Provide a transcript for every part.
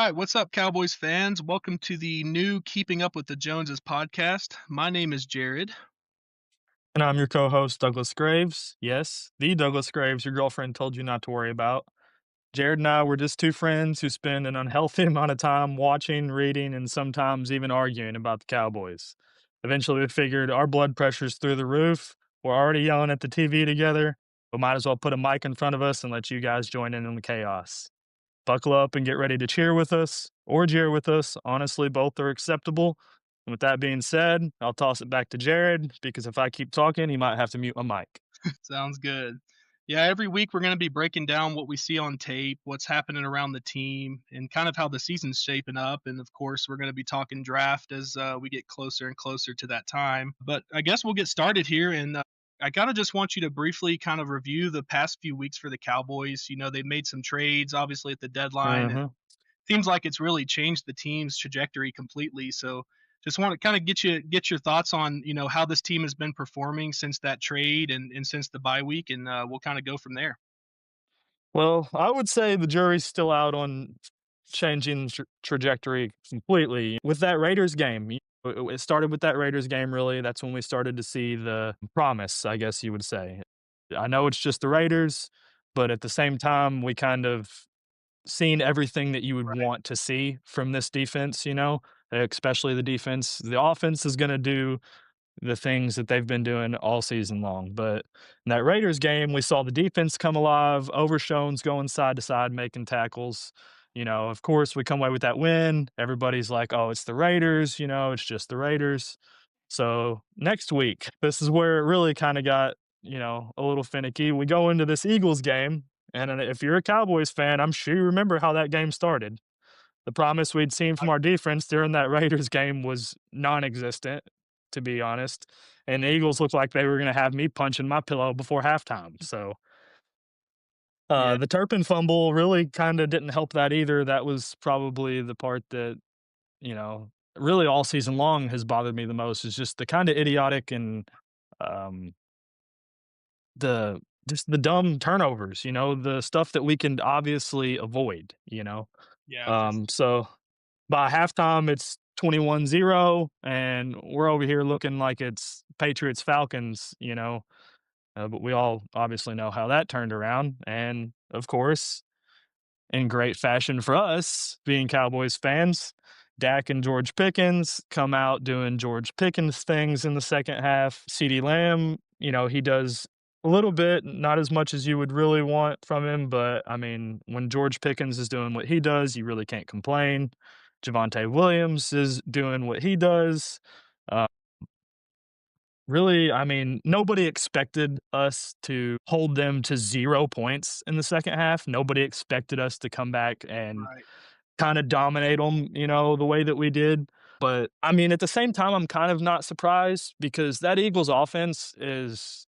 right, what's up, Cowboys fans? Welcome to the new Keeping Up with the Joneses podcast. My name is Jared. And I'm your co-host, Douglas Graves. Yes, the Douglas Graves your girlfriend told you not to worry about. Jared and I were just two friends who spend an unhealthy amount of time watching, reading, and sometimes even arguing about the Cowboys. Eventually, we figured our blood pressure's through the roof. We're already yelling at the TV together, but might as well put a mic in front of us and let you guys join in on the chaos. Buckle up and get ready to cheer with us or jeer with us. Honestly, both are acceptable. And with that being said, I'll toss it back to Jared because if I keep talking, he might have to mute my mic. Sounds good. Yeah, every week we're going to be breaking down what we see on tape, what's happening around the team, and kind of how the season's shaping up. And of course, we're going to be talking draft as we get closer and closer to that time. But I guess we'll get started here. And I kind of just want you to briefly kind of review the past few weeks for the Cowboys. You know, they made some trades, obviously, at the deadline, and Mhm. seems like it's really changed the team's trajectory completely. So just want to kind of get your thoughts on how this team has been performing since that trade and since the bye week, and we'll kind of go from there. Well, I would say the jury's still out on changing trajectory completely. With that Raiders game, it started with that Raiders game, really. That's when we started to see the promise, I guess you would say. I know it's just the Raiders, but at the same time, we kind of seen everything that you would Right. want to see from this defense, especially the defense. The offense is going to do the things that they've been doing all season long. But in that Raiders game, we saw the defense come alive, Overshown's going side to side, making tackles. Of course, we come away with that win. Everybody's like, oh, it's the Raiders, it's just the Raiders. So next week, this is where it really kind of got, a little finicky. We go into this Eagles game, and if you're a Cowboys fan, I'm sure you remember how that game started. The promise we'd seen from our defense during that Raiders game was non-existent, to be honest, and the Eagles looked like they were gonna have me punching my pillow before halftime, so, Yeah. the Turpin fumble really kinda didn't help that either. That was probably the part that, really all season long has bothered me the most is just the kinda idiotic and, um, the just the dumb turnovers, the stuff that we can obviously avoid. Yeah, for sure. So by halftime, it's 21-0, and we're over here looking like it's Patriots Falcons. But we all obviously know how that turned around. And of course, in great fashion for us, being Cowboys fans, Dak and George Pickens come out doing George Pickens things in the second half. CeeDee Lamb, he does a little bit, not as much as you would really want from him, but I mean, when George Pickens is doing what he does, you really can't complain. Javonte Williams is doing what he does. Uh, Really, I mean, nobody expected us to hold them to 0 points in the second half. Nobody expected us to come back and Right. kinda dominate them, the way that we did. But, I mean, at the same time, I'm kind of not surprised because that Eagles offense is.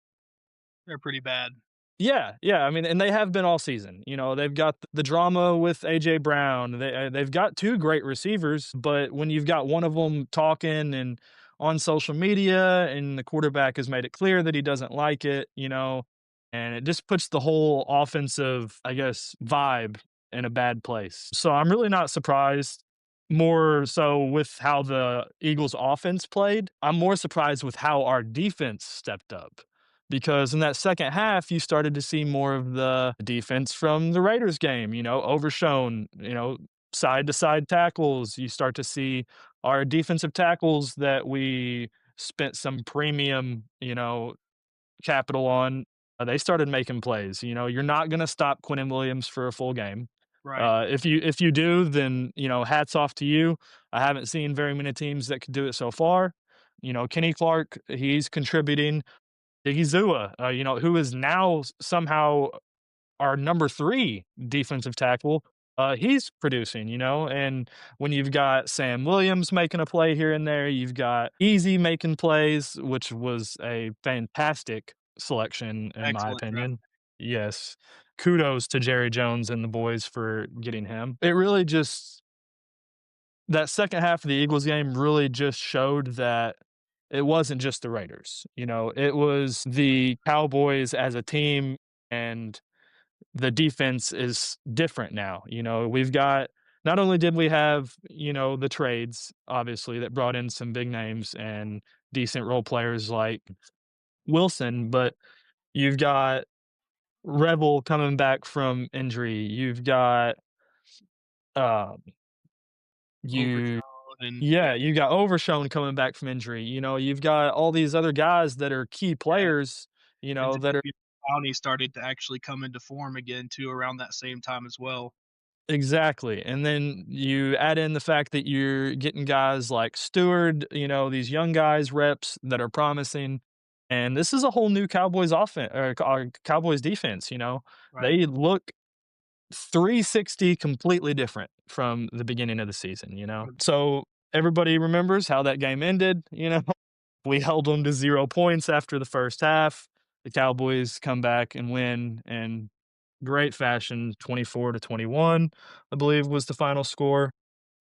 They're pretty bad. Yeah, yeah, I mean, and they have been all season. They've got the drama with AJ Brown. They've got 2 great receivers, but when you've got one of them talking and on social media and the quarterback has made it clear that he doesn't like it, and it just puts the whole offensive, I guess, vibe in a bad place. So I'm really not surprised. More so with how the Eagles offense played. I'm more surprised with how our defense stepped up because in that second half, you started to see more of the defense from the Raiders game, overshown, side to side tackles. You start to see our defensive tackles that we spent some premium, capital on. They started making plays. You're not going to stop Quentin Williams for a full game. Right. If you do, then hats off to you. I haven't seen very many teams that could do it so far. Kenny Clark, he's contributing. Igizua, who is now somehow our number 3 defensive tackle, he's producing, and when you've got Sam Williams making a play here and there, you've got Easy making plays, which was a fantastic selection in my Excellent draft. opinion. Yes. Kudos to Jerry Jones and the boys for getting him. It really just that second half of the Eagles game really just showed that it wasn't just the Raiders, it was the Cowboys as a team, and the defense is different now. We've got not only did we have, the trades, obviously, that brought in some big names and decent role players like Wilson, but you've got Revel coming back from injury. You've got, uh, you Overshown and yeah, yeah, you got Overshown coming back from injury. You've got all these other guys that are key yeah, players, and that are Xavier Clowney started to actually come into form again too around that same time as well. exactly. And then you add in the fact that you're getting guys like Stewart, these young guys, reps that are promising. And this is a whole new Cowboys offense or Cowboys defense. Right. They look 360 completely different from the beginning of the season. So everybody remembers how that game ended. We held them to 0 points after the first half. The Cowboys come back and win in great fashion, 24-21, I believe was the final score.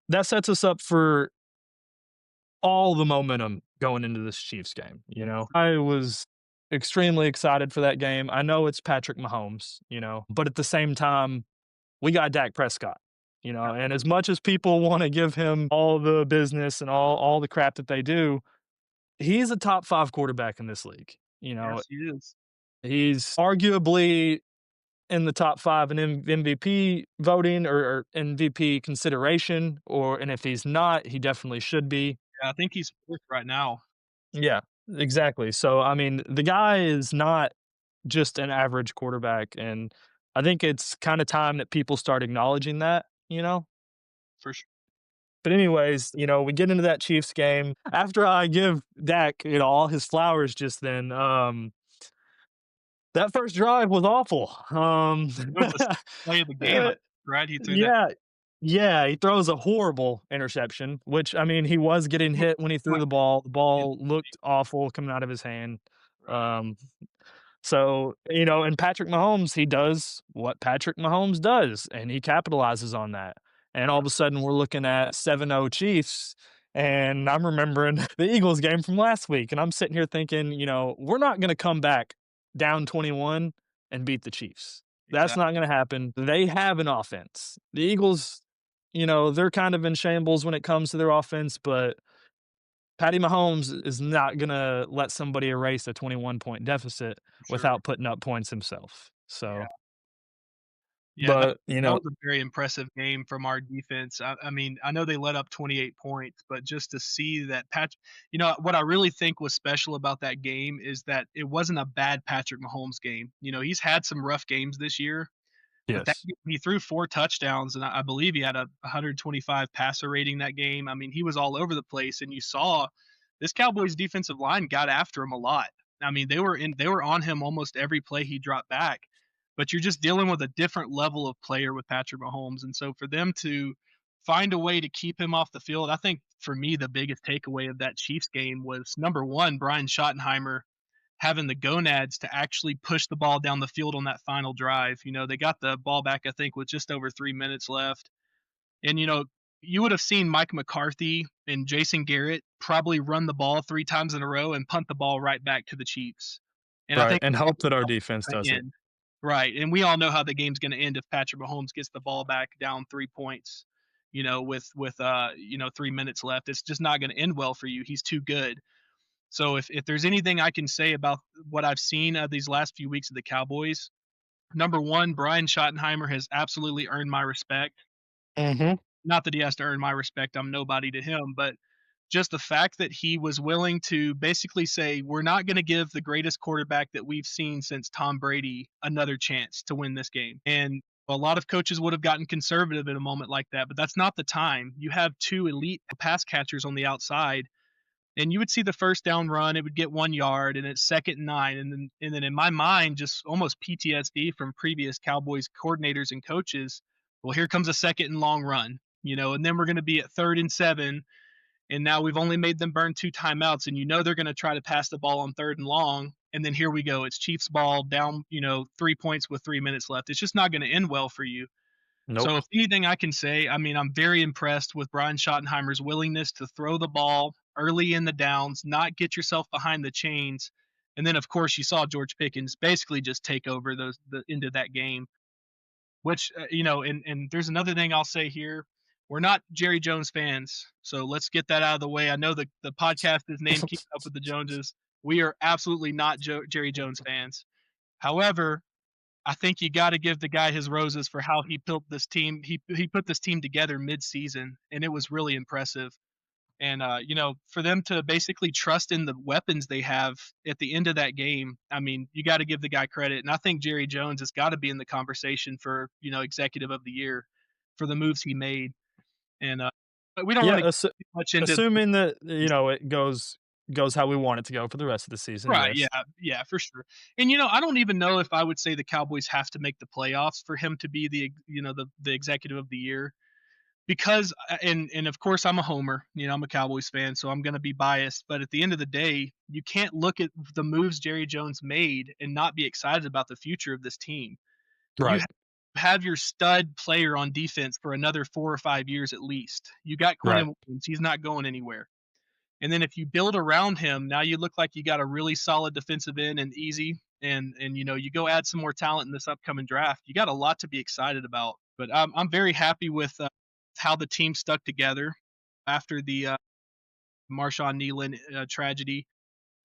That sets us up for all the momentum going into this Chiefs game. I was extremely excited for that game. I know it's Patrick Mahomes, but at the same time, we got Dak Prescott, and as much as people wanna give him all the business and all the crap that they do, he's a top 5 quarterback in this league. Yes, he is. He's arguably in the top 5 in MVP voting or MVP consideration, and if he's not, he definitely should be. Yeah, I think he's 4th right now. Yeah, exactly. So, I mean, the guy is not just an average quarterback, and I think it's kinda time that people start acknowledging that. For sure. But anyways, we get into that Chiefs game. After I give Dak, all his flowers just then, that first drive was awful. That was the play of the game, uh, right? He threw that yeah, yeah, he throws a horrible interception, which, I mean, he was getting almost hit when he threw went the ball. The in, ball looked awful coming out of his hand. right, Um, so, and Patrick Mahomes, he does what Patrick Mahomes does, and he capitalizes on that. And all of a sudden, we're looking at 7-0 Chiefs. And I'm remembering the Eagles game from last week. And I'm sitting here thinking, we're not going to come back down 21 and beat the Chiefs. That's exactly, not going to happen. They have an offense. The Eagles, they're kind of in shambles when it comes to their offense, but Patty Mahomes is not gonna let somebody erase a 21-point deficit for sure. without putting up points himself. Yeah. So, Yeah, that but, that was a very impressive game from our defense. I mean, I know they let up 28 points, but just to see that what I really think was special about that game is that it wasn't a bad Patrick Mahomes game. He's had some rough games this year, but that yes. he threw 4 touchdowns, and I believe he had a 125 passer rating that game. I mean, he was all over the place, and you saw this Cowboys defensive line got after him a lot. I mean, they were on him almost every play he dropped back. But you're just dealing with a different level of player with Patrick Mahomes, and so for them to find a way to keep him off the field, I think for me the biggest takeaway of that Chiefs game was number 1, Brian Schottenheimer having the gonads to actually push the ball down the field on that final drive. They got the ball back, I think, with just over 3 minutes left. And, you would have seen Mike McCarthy and Jason Garrett probably run the ball 3 times in a row and punt the ball right back to the Chiefs. And I Right, think and we all hope that our know how defense it's does gonna it. end. Right. And we all know how the game's going to end if Patrick Mahomes gets the ball back down 3 points, with 3 minutes left. It's just not going to end well for you. He's too good. So if there's anything I can say about what I've seen these last few weeks of the Cowboys, number one, Brian Schottenheimer has absolutely earned my respect. Mhm. Not that he has to earn my respect, I'm nobody to him, but just the fact that he was willing to basically say, we're not going to give the greatest quarterback that we've seen since Tom Brady another chance to win this game. And a lot of coaches would have gotten conservative in a moment like that, but that's not the time. You have 2 elite pass catchers on the outside, and you would see the first down run, it would get 1 yard, and it's 2nd and 9, and then in my mind, just almost PTSD from previous Cowboys coordinators and coaches. Well, here comes a 2nd and long run, and then we're going to be at 3rd and 7, and now we've only made them burn 2 timeouts, and they're going to try to pass the ball on 3rd and long, and then here we go. It's Chiefs ball down, 3 points with 3 minutes left. It's just not going to end well for you. Nope. So if anything I can say, I mean, I'm very impressed with Brian Schottenheimer's willingness to throw the ball early in the downs, not get yourself behind the chains. And then of course you saw George Pickens basically just take over the end of that game, which and there's another thing I'll say here. we're not Jerry Jones fans, so let's get that out of the way. I know the podcast is named Keeping Up with the Joneses. We are absolutely not Jerry Jones fans. However, I think you got to give the guy his roses for how he built this team. He put this team together mid-season, and it was really impressive. And for them to basically trust in the weapons they have at the end of that game, I mean, you got to give the guy credit. And I think Jerry Jones has got to be in the conversation for executive of the year for the moves he made. And but we don't want Yeah, to get too much into assuming that, it goes how we want it to go for the rest of the season, right. Yeah, yes. yeah, for sure. And I don't even know if I would say the Cowboys have to make the playoffs for him to be the executive of the year because and of course I'm a homer, I'm a Cowboys fan, so I'm going to be biased, but at the end of the day, you can't look at the moves Jerry Jones made and not be excited about the future of this team. You Right, have your stud player on defense for another 4 or 5 years at least. You got right, Quentin Williams, he's not going anywhere. And then if you build around him, now you look like you got a really solid defensive end and easy. And you go add some more talent in this upcoming draft. You got a lot to be excited about. But I'm very happy with how the team stuck together after the Marshawn Nealon tragedy.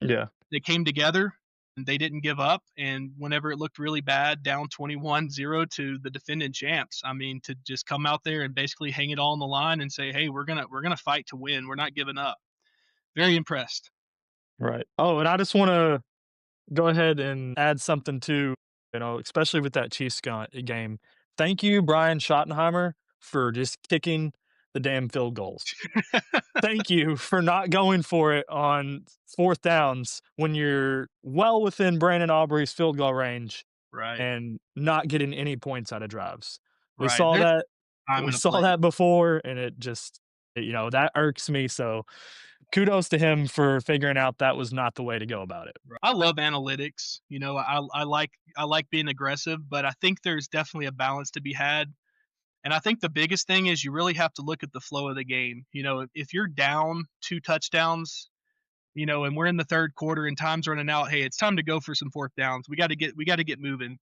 yeah, They came together and they didn't give up. And whenever it looked really bad, down 21-0 to the defending champs, I mean, to just come out there and basically hang it all on the line and say, hey, we're gonna fight to win. We're not giving up. Very impressed. right. Oh, and I just wanna go ahead and add something too, especially with that Chiefs game. Thank you, Brian Schottenheimer, for just kicking the damn field goals. Thank you for not going for it on 4th downs when you're well within Brandon Aubrey's field goal range Right, and not getting any points out of drives. We right. saw There's that time we and a saw place. that before, and it just that irks me, so kudos to him for figuring out that was not the way to go about it. I love analytics. I like being aggressive, but I think there's definitely a balance to be had. And I think the biggest thing is you really have to look at the flow of the game. If you're down 2 touchdowns, and we're in the third quarter and time's running out, hey, it's time to go for some fourth downs. We got to get moving.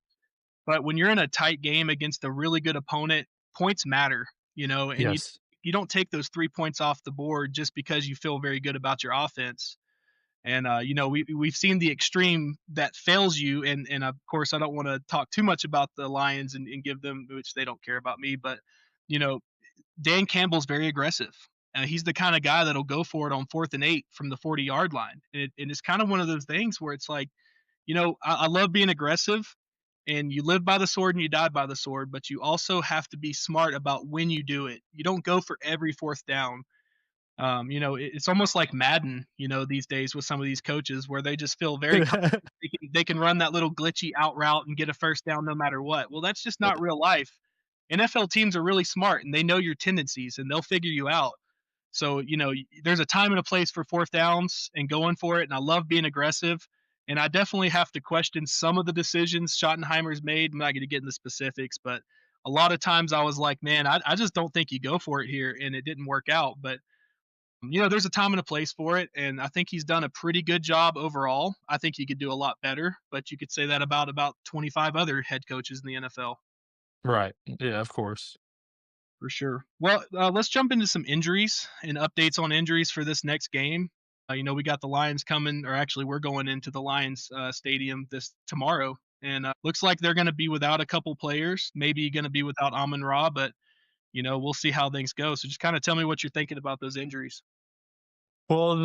But when you're in a tight game against a really good opponent, points matter, and you Yes. you don't take those 3 points off the board just because you feel very good about your offense. And we've seen the extreme that fails you, and of course I don't want to talk too much about the Lions and give them, which they don't care about me, but you know Dan Campbell's very aggressive. He's the kind of guy that'll go for it on 4th and 8 from the 40-yard line, and it's kind of one of those things where it's like, I love being aggressive, and you live by the sword and you die by the sword, but you also have to be smart about when you do it. You don't go for every fourth down. It's almost like Madden, these days with some of these coaches where they just feel very confident they can run that little glitchy out route and get a first down no matter what. Well, that's just not real life. NFL teams are really smart and they know your tendencies and they'll figure you out. So, there's a time and a place for fourth downs and going for it. And I love being aggressive. And I definitely have to question some of the decisions Schottenheimer's made. I'm not going to get into specifics, but a lot of times I was like, man, I just don't think you go for it here. And it didn't work out. But there's a time and a place for it, and I think he's done a pretty good job overall. I think he could do a lot better, but you could say that about 25 other head coaches in the NFL Right. Yeah, of course. for sure. Well, let's jump into some injuries and updates on injuries for this next game. We got the Lions coming, or actually, we're going into the Lions stadium this tomorrow, and looks like they're going to be without a couple players. Maybe going to be without Amon Ra, but we'll see how things go. So just kind of tell me what you're thinking about those injuries. Well,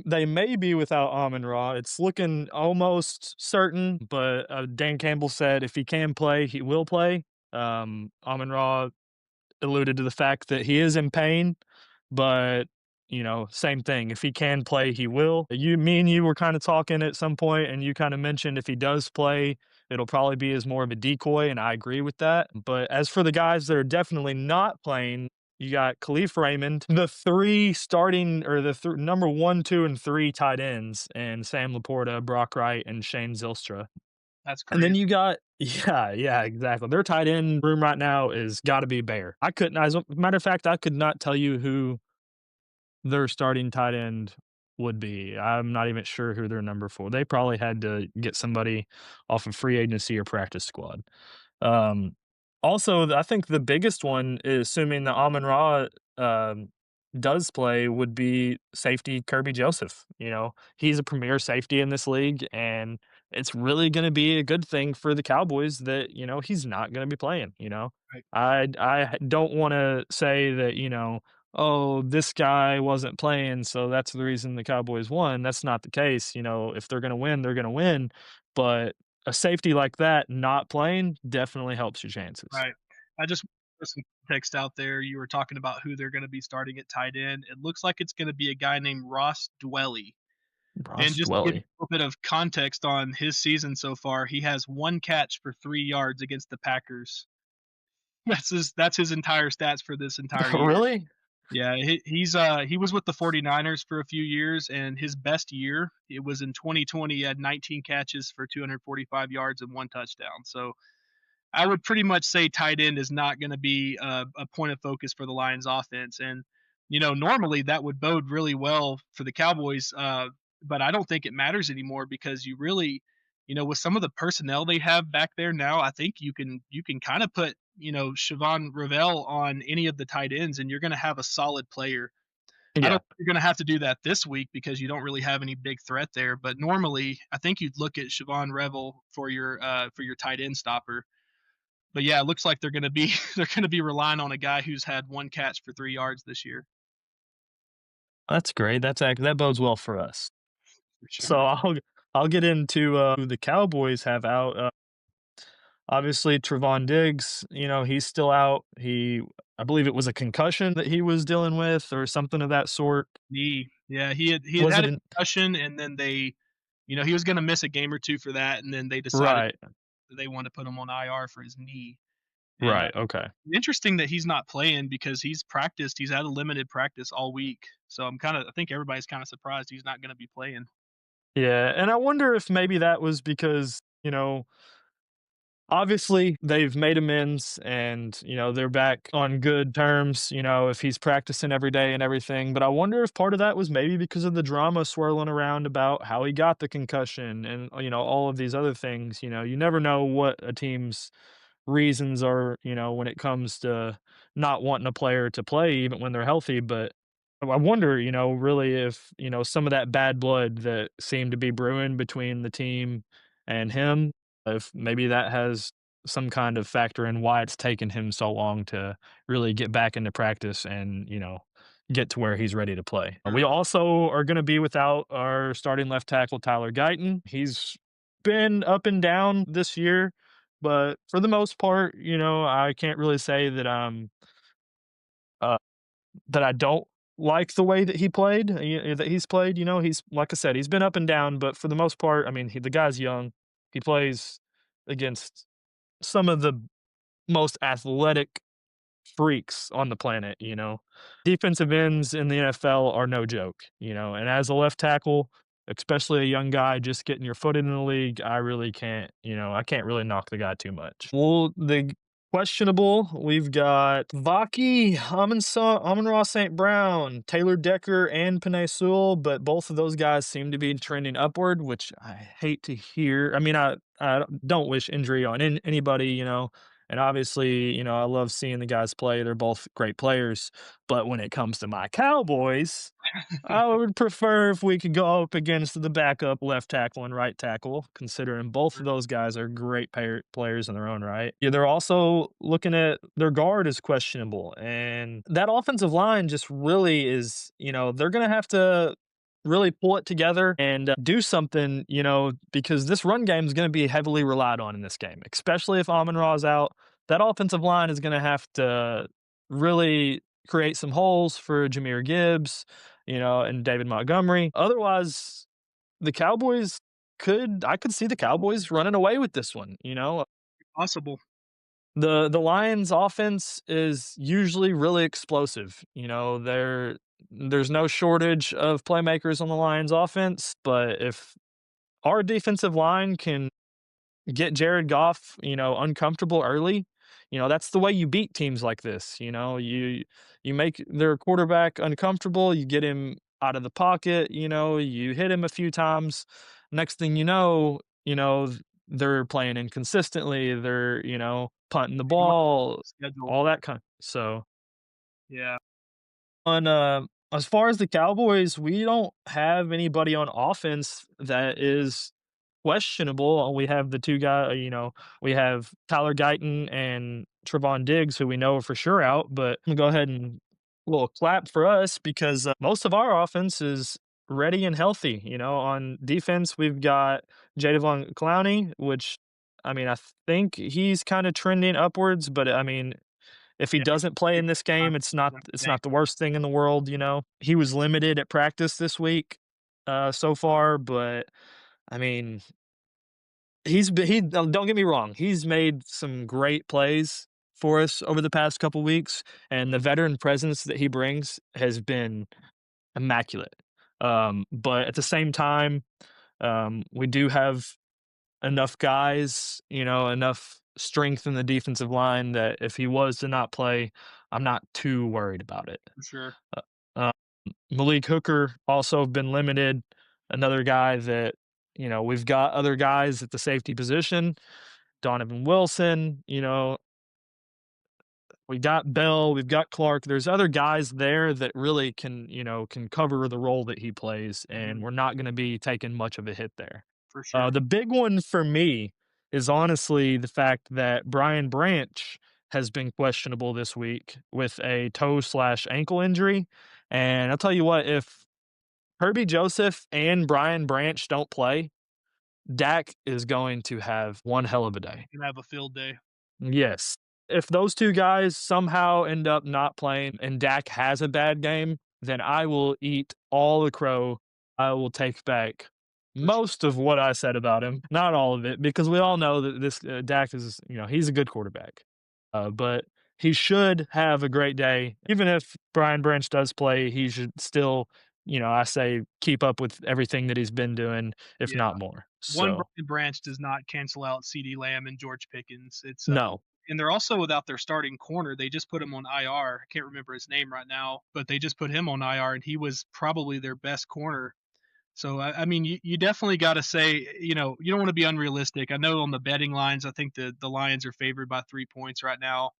they may be without Amon Ra. It's looking almost certain, but Dan Campbell said if he can play, he will play. Amon Ra alluded to the fact that he is in pain, but same thing. If he can play, he will. Me and you were kind of talking at some point, and you kind of mentioned if he does play, it'll probably be as more of a decoy, and I agree with that. But as for the guys that are definitely not playing, you got Khalif Raymond, the three starting or the number 1, 2, and 3 tight ends, and Sam Laporta, Brock Wright, and Shane Zilstra. That's And then crazy. you got yeah, yeah, exactly. Their tight end room right now is gotta be bare. I couldn't as a matter of fact, I could not tell you who their starting tight end would be. I'm not even sure who their number 4. They probably had to get somebody off of free agency or practice squad. Um, Also, I think the biggest one, is assuming that Amon-Ra, um, does play, would be safety Kirby Joseph. You know, he's a premier safety in this league, and it's really gonna be a good thing for the Cowboys that, he's not gonna be playing, you know? Right. I don't wanna say that, "Oh, this guy wasn't playing, so that's the reason the Cowboys won." That's not the case. If they're gonna win, they're gonna win, but a safety like that not playing definitely helps your chances. Right. I just put some context out there. You were talking about who they're going to be starting at tight end. It looks like it's going to be a guy named Ross Dwelly. And Ross just to give you Dwelly. a little bit of context on his season so far, he has 1 catch for 3 yards against the Packers. That's his entire stats for this entire year. Really? Yeah, he was with the 49ers for a few years, and his best year, it was in 2020. He had 19 catches for 245 yards and 1 touchdown. So I would pretty much say tight end is not going to be a point of focus for the Lions offense. And, normally that would bode really well for the Cowboys. But I don't think it matters anymore because you really, with some of the personnel they have back there now, I think you can kind of put, Siobhan Ravel on any of the tight ends and you're going to have a solid player. I don't Yeah, think you're going to have to do that this week because you don't really have any big threat there. But normally, I think you'd look at Siobhan Revel for your tight end stopper. But yeah, it looks like they're gonna be they're gonna be relying on a guy who's had 1 catch for 3 yards this year, that's great. That bodes well for us. for So sure. I'll get into who the Cowboys have out. Obviously, Trevon Diggs, he's still out. I believe it was a concussion that he was dealing with, or something of that sort. Yeah, he had Was had it a in? concussion, and then he was gonna miss a game or 2 for that, and then they decided Right, that they wanted to put him on IR for his knee, and, right. Okay. interesting that he's not playing because he's had a limited practice all week, so I think everybody's kinda surprised he's not gonna be playing. Yeah, and I wonder if maybe that was because, obviously, they've made amends and, they're back on good terms, if he's practicing every day and everything. But I wonder if part of that was maybe because of the drama swirling around about how he got the concussion and, all of these other things. You never know what a team's reasons are, when it comes to not wanting a player to play even when they're healthy. But I wonder, really if, some of that bad blood that seemed to be brewing between the team and him, if maybe that has some kind of factor in why it's taken him so long to really get back into practice and, get to where he's ready to play. We also are going to be without our starting left tackle, Tyler Guyton. He's been up and down this year, but for the most part, I can't really say uh, that I don't like the way that he's played. He's like I said, he's been up and down, but for the most part, I mean, the guy's young. He plays against some of the most athletic freaks on the planet. Defensive ends in the NFL are no joke, and as a left tackle, especially a young guy just getting your foot in the league, I can't really knock the guy too much. Well, the questionable, we've got Vaki, Amon-Ra St. Brown, Taylor Decker, and Penei Sewell, but both of those guys seem to be trending upward, which I hate to hear. I mean, I don't wish injury on anybody, and obviously, I love seeing the guys play. They're both great players. But when it comes to my Cowboys, I would prefer if we could go up against the backup left tackle and right tackle, considering both of those guys are great players in their own right. Yeah, they're also looking at their guard is questionable. And that offensive line just really is, they're going to have to really pull it together and do something, because this run game is going to be heavily relied on in this game, especially if Amon Ra's out. That offensive line is going to have to really create some holes for Jameer Gibbs, and David Montgomery. Otherwise, I could see the Cowboys running away with this one. Possible. The Lions offense is usually really explosive. There's no shortage of playmakers on the Lions offense, but if our defensive line can get Jared Goff, uncomfortable early, that's the way you beat teams like this. You make their quarterback uncomfortable, you get him out of the pocket, you hit him a few times. Next thing you know, they're playing inconsistently, they're, punting the They run ball, schedule. all that kind so Yeah, on, as far as the Cowboys, we don't have anybody on offense that is questionable. We have the 2 we have Tyler Guyton and Trevon Diggs, who we know are for sure out, but I'm gonna go ahead and little clap for us because, most of our offense is ready and healthy. On defense, we've got Jadeveon Clowney, which, I mean, I think he's kinda trending upwards, but, I mean, if he yeah, doesn't play in this game, it's not the worst thing in the world. He was limited at practice this week, so far, but I mean, don't get me wrong, he's made some great plays for us over the past couple weeks, and the veteran presence that he brings has been immaculate. But at the same time, we do have enough guys, enough strength in the defensive line that if he was to not play, I'm not too worried about it. for sure. Uh, uh, Malik Hooker also been limited. Another guy that, we've got other guys at the safety position. Donovan Wilson, we got Bell, we've got Clark. There's other guys there that really can cover the role that he plays, and Mhm, we're not going to be taking much of a hit there. for sure. The big one for me is honestly the fact that Brian Branch has been questionable this week with a toe slash ankle injury. And I'll tell you what, if Herbie Joseph and Brian Branch don't play, Dak is going to have one hell of a day. Gonna have a field day. Yes. If those 2 guys somehow end up not playing and Dak has a bad game, then I will eat all the crow. I will take back For sure. most of what I said about him, not all of it, because we all know that this Dak is, he's a good quarterback. But he should have a great day. Even if Brian Branch does play, he should still, I say keep up with everything that he's been doing, if Yeah. not more. One So, Brian Branch does not cancel out CeeDee Lamb and George Pickens. no. And they're also without their starting corner. They just put him on IR. I can't remember his name right now, but they just put him on IR, and he was probably their best corner. So I mean, you definitely got to say, you don't want to be unrealistic. I know on the betting lines, I think the Lions are favored by 3 points right now.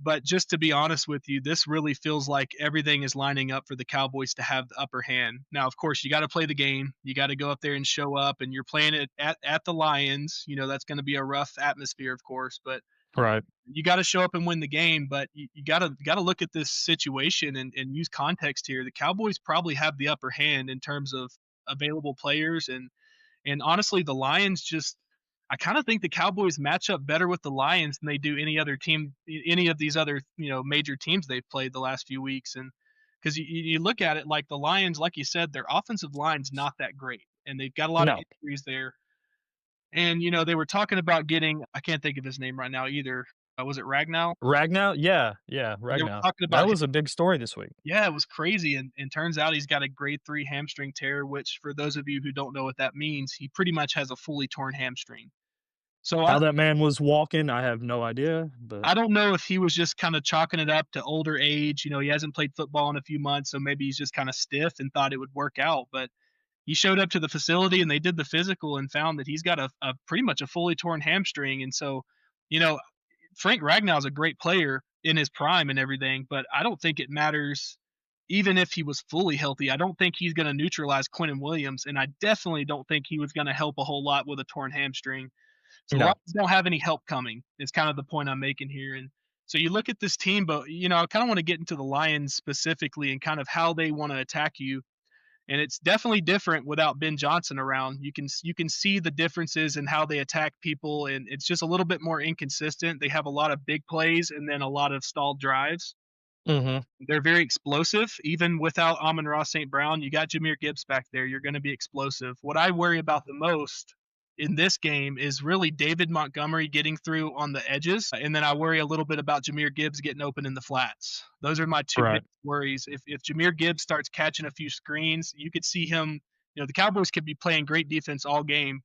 But just to be honest with you, this really feels like everything is lining up for the Cowboys to have the upper hand. Now, of course, you got to play the game. You got to go up there and show up, and you're playing it at the Lions. That's going to be a rough atmosphere, of course, but Right. you got to show up and win the game. But you got to look at this situation and use context here. The Cowboys probably have the upper hand in terms of available players and honestly, the Lions just I kind of think the Cowboys match up better with the Lions than they do any other team, any of these other major teams they've played the last few weeks. And because you look at it like the Lions, like you said, their offensive line's not that great, and they've got a lot of No. injuries there. And they were talking about getting I can't think of his name right now either. Was it Ragnow? Ragnow? Yeah, yeah, They were Ragnow. talking That about was a big story this week. yeah, it was crazy, and turns out he's got a grade 3 hamstring tear, which for those of you who don't know what that means, he pretty much has a fully torn hamstring. So How that man was walking, I have no idea, but I don't know if he was just kinda chalking it up to older age, he hasn't played football in a few months, so maybe he's just kinda stiff and thought it would work out, but he showed up to the facility and they did the physical and found that he's got a pretty much a fully torn hamstring, and so, you know, Frank Ragnow's a great player in his prime and everything, but I don't think it matters even if he was fully healthy. I don't think he's going to neutralize Quentin Williams, and I definitely don't think he was going to help a whole lot with a torn hamstring. So the no. Lions don't have any help coming. Is kind of the point I'm making here. And so you look at this team, but I kind of want to get into the Lions specifically and kind of how they want to attack you, and it's definitely different without Ben Johnson around. You can see the differences in how they attack people, and it's just a little bit more inconsistent. They have a lot of big plays and then a lot of stalled drives. Mhm. They're very explosive, even without Amon-Ra St. Brown. You got Jahmyr Gibbs back there. You're going to be explosive. What I worry about the most in this game is really David Montgomery getting through on the edges, and then I worry a little bit about Jahmyr Gibbs getting open in the flats. Those are my two big Right. worries. If Jahmyr Gibbs starts catching a few screens, you could see him. The Cowboys could be playing great defense all game,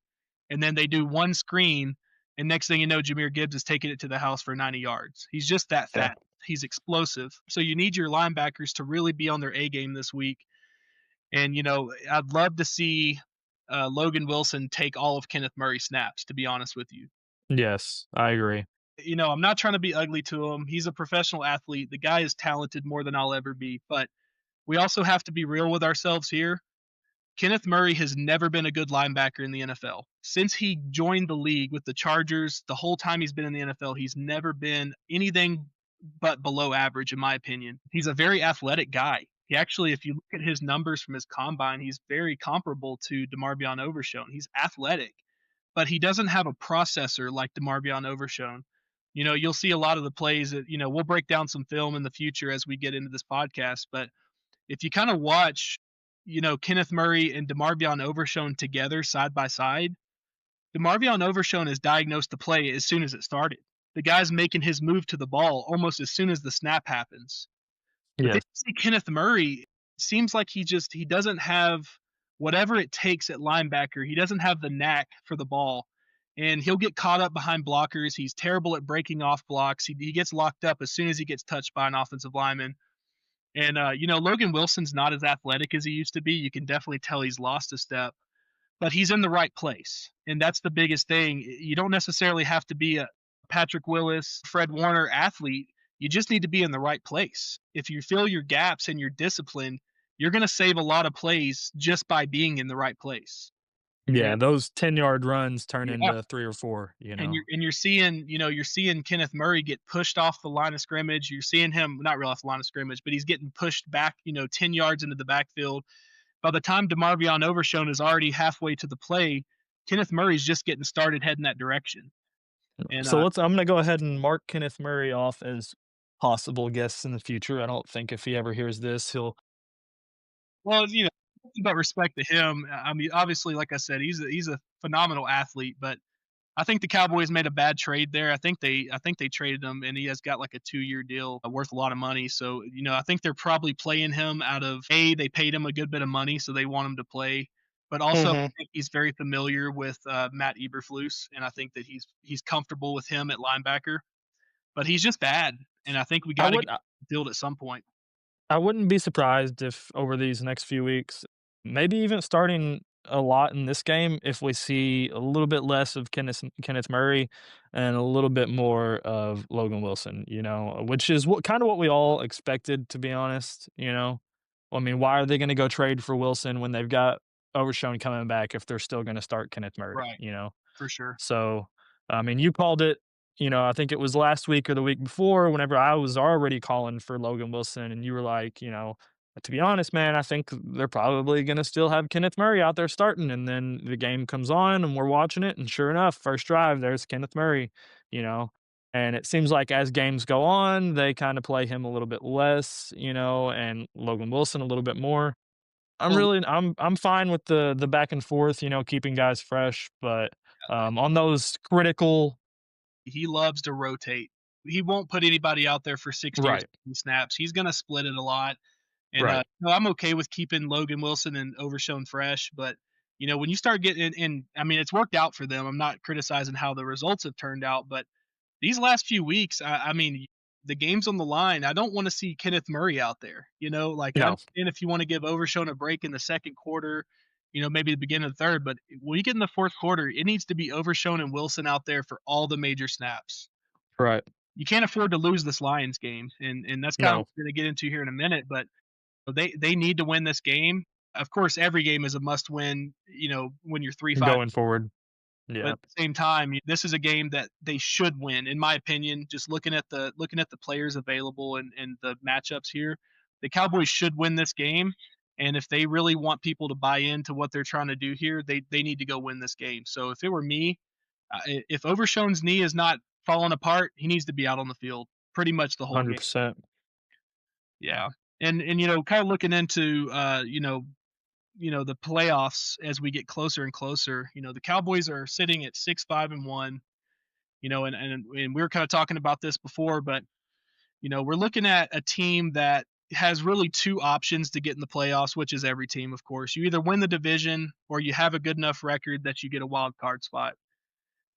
and then they do one screen, and next thing you know, Jahmyr Gibbs is taking it to the house for 90 yards. He's just that Yeah. fast. He's explosive. So you need your linebackers to really be on their A game this week. And I'd love to see Logan Wilson take all of Kenneth Murray's snaps, to be honest with you. Yes, I agree. I'm not trying to be ugly to him. He's a professional athlete. The guy is talented more than I'll ever be, but we also have to be real with ourselves here. Kenneth Murray has never been a good linebacker in the NFL. Since he joined the league with the Chargers, the whole time he's been in the NFL, he's never been anything but below average, in my opinion. He's a very athletic guy. He actually, if you look at his numbers from his combine, he's very comparable to DeMarvion Overshone. He's athletic, but he doesn't have a processor like DeMarvion Overshone. You'll see a lot of the plays that, we'll break down some film in the future as we get into this podcast, but if you kind of watch, Kenneth Murray and DeMarvion Overshone together side by side, DeMarvion Overshone is diagnosed to play as soon as it started. The guy's making his move to the ball almost as soon as the snap happens. But then Yes. you see Kenneth Murray, seems like he doesn't have whatever it takes at linebacker. He doesn't have the knack for the ball. And he'll get caught up behind blockers. He's terrible at breaking off blocks. He gets locked up as soon as he gets touched by an offensive lineman. And Logan Wilson's not as athletic as he used to be. You can definitely tell he's lost a step, but he's in the right place. And that's the biggest thing. You don't necessarily have to be a Patrick Willis, Fred Warner athlete. You just need to be in the right place. If you fill your gaps and you're disciplined, you're going to save a lot of plays just by being in the right place. And Yeah, those 10-yard runs turn yeah, into 3 or 4, you and know? you're seeing Kenneth Murray get pushed off the line of scrimmage. You're seeing him not real off the line of scrimmage, but he's getting pushed back, 10 yards into the backfield. By the time DeMarvion Overshone is already halfway to the play, Kenneth Murray's just getting started heading that direction. And So I'm gonna go ahead and mark Kenneth Murray off as possible guests in the future. I don't think if he ever hears this, he'll well, nothing but respect to him. I mean, obviously, like I said, he's a phenomenal athlete, but I think the Cowboys made a bad trade there. I think they traded him, and he has got like a 2-year deal worth a lot of money. So I think they're probably playing him out of they paid him a good bit of money, so they want him to play. But also, I Mhm. think he's very familiar with Matt Eberflus, and I think that he's comfortable with him at linebacker. But he's just bad, and I think we I got to would get dealt at some point. I wouldn't be surprised if over these next few weeks, maybe even starting a lot in this game, if we see a little bit less of Kenneth Murray and a little bit more of Logan Wilson, which is what we all expected, to be honest, you know. I mean, why are they going to go trade for Wilson when they've got Overshown coming back if they're still going to start Kenneth Murray, Right, for sure. So, I mean, you called it, I think it was last week or the week before, whenever I was already calling for Logan Wilson, and you were like, to be honest, man, I think they're probably going to still have Kenneth Murray out there starting. And then the game comes on and we're watching it. And sure enough, first drive, there's Kenneth Murray, you know. And it seems like as games go on, they kind of play him a little bit less, and Logan Wilson a little bit more. Well, I'm fine with the back and forth, keeping guys fresh, but, on those critical. he loves to rotate. He won't put anybody out there for 60 or Right, 70 snaps. He's going to split it a lot. And right. no, I'm okay with keeping Logan Wilson and Overshown fresh, but when you start getting in, I mean, it's worked out for them. I'm not criticizing how the results have turned out, but these last few weeks, I mean, the game's on the line. I don't want to see Kenneth Murray out there. Like I No, understand if you want to give Overshown a break in the second quarter, maybe the beginning of the third, but when you get in the fourth quarter, it needs to be Overshown and Wilson out there for all the major snaps. right. You can't afford to lose this Lions game, and that's kind of No, what we're going to get into here in a minute. But they need to win this game. Of course, every game is a must win. When you're 3-5, going forward. but Yeah, at the same time, this is a game that they should win, in my opinion. Just looking at the players available and the matchups here, the Cowboys should win this game. And if they really want people to buy into what they're trying to do here, they need to go win this game. So if it were me, if Overshown's knee is not falling apart, he needs to be out on the field pretty much the whole game. 100%. Yeah, and kind of looking into the playoffs as we get closer and closer. The Cowboys are sitting at 6-5-1. And we were kind of talking about this before, but we're looking at a team that has really two options to get in the playoffs, which is every team, of course. You either win the division or you have a good enough record that you get a wild card spot.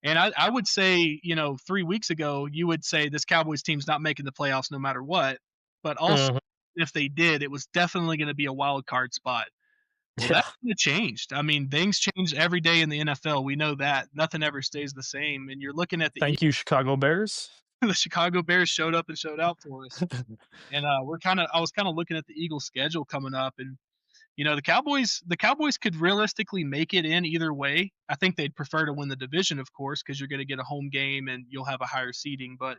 And I would say, 3 weeks ago, you would say this Cowboys team's not making the playoffs no matter what. But also, Mhm. if they did, it was definitely going to be a wild card spot. Well, Yeah. that kinda changed. I mean, things change every day in the NFL, we know that. Nothing ever stays the same, and you're looking at Thank you, Chicago Bears. the Chicago Bears showed up and showed out for us. And, I was kinda looking at the Eagles' schedule coming up, and, the Cowboys could realistically make it in either way. I think they'd prefer to win the division, of course, because 'cause you're gonna get a home game and you'll have a higher seeding, but,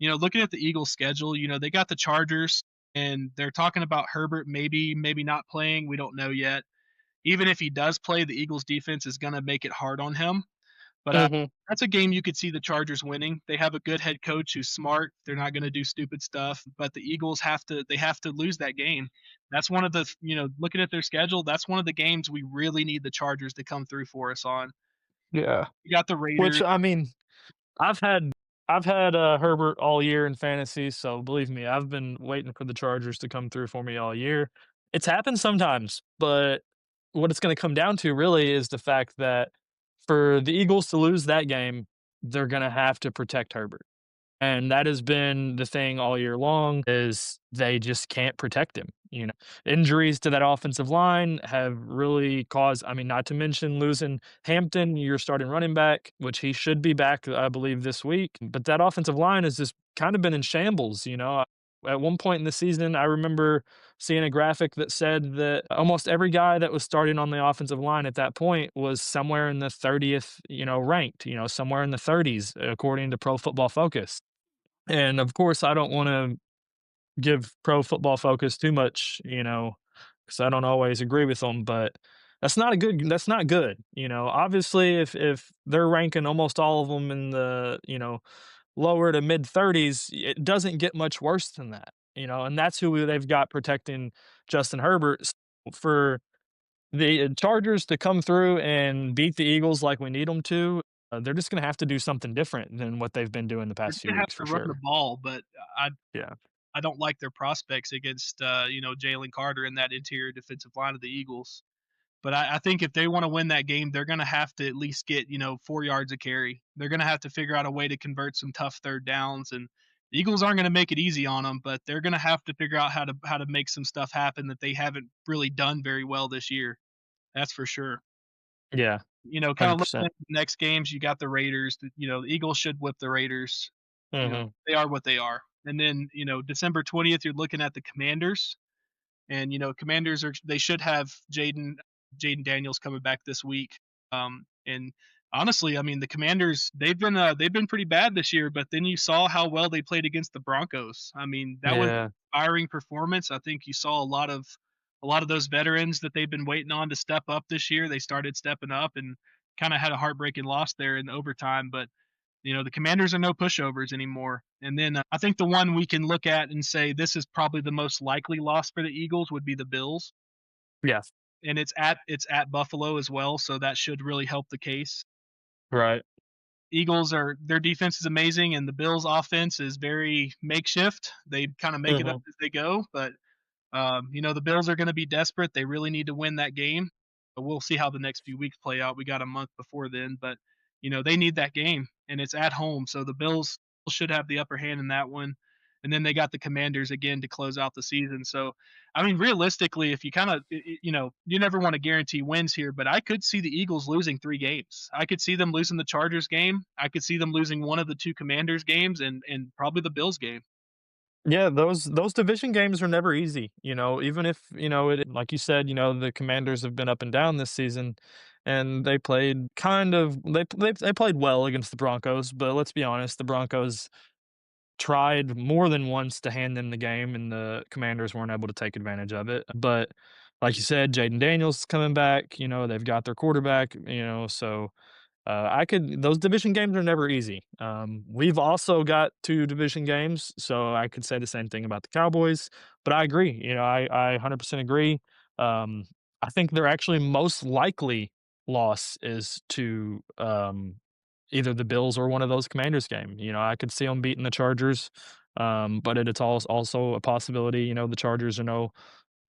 looking at the Eagles' schedule, they got the Chargers, and they're talking about Herbert maybe not playing, we don't know yet. Even if he does play, the Eagles' defense is gonna make it hard on him. But, Mhm. that's a game you could see the Chargers winning. They have a good head coach who's smart. They're not gonna do stupid stuff, but the Eagles have to lose that game. That's one of the looking at their schedule, that's one of the games we really need the Chargers to come through for us on. Yeah. You got the Which, Raiders. I mean, I've had Herbert all year in fantasy, so believe me, I've been waiting for the Chargers to come through for me all year. It's happened sometimes, but what it's gonna come down to really is the fact that for the Eagles to lose that game, they're gonna have to protect Herbert. And that has been the thing all year long is they just can't protect him, you know? Injuries to that offensive line have really caused, I mean, not to mention losing Hampton, your starting running back, which he should be back, I believe, this week. But that offensive line has just kind of been in shambles, you know? At one point in the season, I remember seeing a graphic that said that almost every guy that was starting on the offensive line at that point was somewhere in the 30th, ranked, somewhere in the 30s, according to Pro Football Focus. And of course, I don't wanna give Pro Football Focus too much, because I don't always agree with them, but that's not good, Obviously, if they're ranking almost all of them in the, lower to mid 30s, it doesn't get much worse than that, and that's who they've got protecting Justin Herbert. For the Chargers to come through and beat the Eagles like we need them to, they're just gonna have to do something different than what they've been doing the They're past few gonna have weeks for to run the sure. ball, but I Yeah. I don't like their prospects against, Jalen Carter and that interior defensive line of the Eagles. But I think if they want to win that game, they're going to have to at least get 4 yards of carry. They're going to have to figure out a way to convert some tough third downs, and the Eagles aren't going to make it easy on them. But they're going to have to figure out how to make some stuff happen that they haven't really done very well this year. That's for sure. Yeah, Kind of looking 100%. at the next games, you got the Raiders. The Eagles should whip the Raiders. Mhm. They are what they are. And then December 20th, you're looking at the Commanders. And Commanders they should have Jaden Daniels coming back this week. And honestly, I mean the Commanders they've been pretty bad this year, but then you saw how well they played against the Broncos. I mean that was Yeah. an inspiring performance. I think you saw a lot of those veterans that they've been waiting on to step up this year. They started stepping up and kind of had a heartbreaking loss there in overtime, but the Commanders are no pushovers anymore. And then I think the one we can look at and say this is probably the most likely loss for the Eagles would be the Bills, Yeah. and it's at Buffalo as well, so that should really help the case. Right. Eagles are their defense is amazing, and the Bills' offense is very makeshift. They kind of make it up Mhm. as they go, but the Bills are going to be desperate. They really need to win that game. But we'll see how the next few weeks play out. We got a month before then, but they need that game, and it's at home, so the Bills should have the upper hand in that one. And then they got the Commanders again to close out the season. So, I mean, realistically, if you kind of, you never want to guarantee wins here, but I could see the Eagles losing 3 games. I could see them losing the Chargers game. I could see them losing one of the two Commanders games, and probably the Bills game. Yeah, those division games are never easy, even if, it like you said, the Commanders have been up and down this season, and they played kind of they played well against the Broncos, but let's be honest, the Broncos tried more than once to hand them the game, and the Commanders weren't able to take advantage of it. But like you said, Jaden Daniels coming back, they've got their quarterback, so I could those division games are never easy. We've also got 2 division games, so I could say the same thing about the Cowboys, but I agree, I 100% agree. Um, I think their actually most likely loss is to, either the Bills or one of those Commanders game. I could see them beating the Chargers, but it's also a possibility, the Chargers are no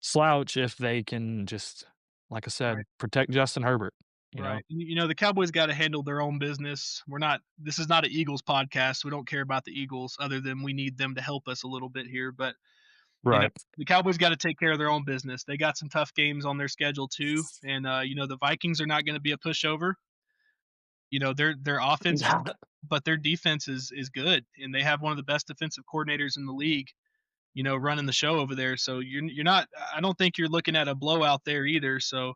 slouch if they can just, like I Right. said, protect Justin Herbert, you know? Right. And, the Cowboys got to handle their own business. This is not an Eagles podcast. We don't care about the Eagles other than we need them to help us a little bit here. But You know, Right. the Cowboys got to take care of their own business. They got some tough games on their schedule too, and the Vikings are not going to be a pushover. Their offense, but their defense is good, and they have one of the best defensive coordinators in the league. Running the show over there. So you're not. I don't think you're looking at a blowout there either. So,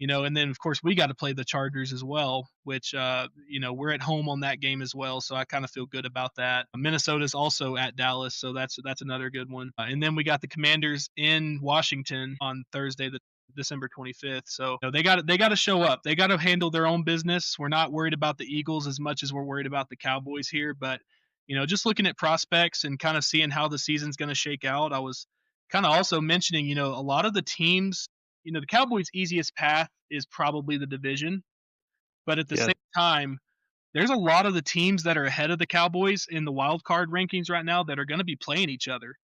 and then of course we got to play the Chargers as well, which we're at home on that game as well. So I kind of feel good about that. Minnesota's also at Dallas, so that's another good one. And then we got the Commanders in Washington on Thursday, the December 25th. So they got to show up. They got to handle their own business. We're not worried about the Eagles as much as we're worried about the Cowboys here, but just looking at prospects and kind of seeing how the season's going to shake out, I was kind of also mentioning, a lot of the teams, the Cowboys' easiest path is probably the division, but at the Yeah. same time, there's a lot of the teams that are ahead of the Cowboys in the wild card rankings right now that are going to be playing each other.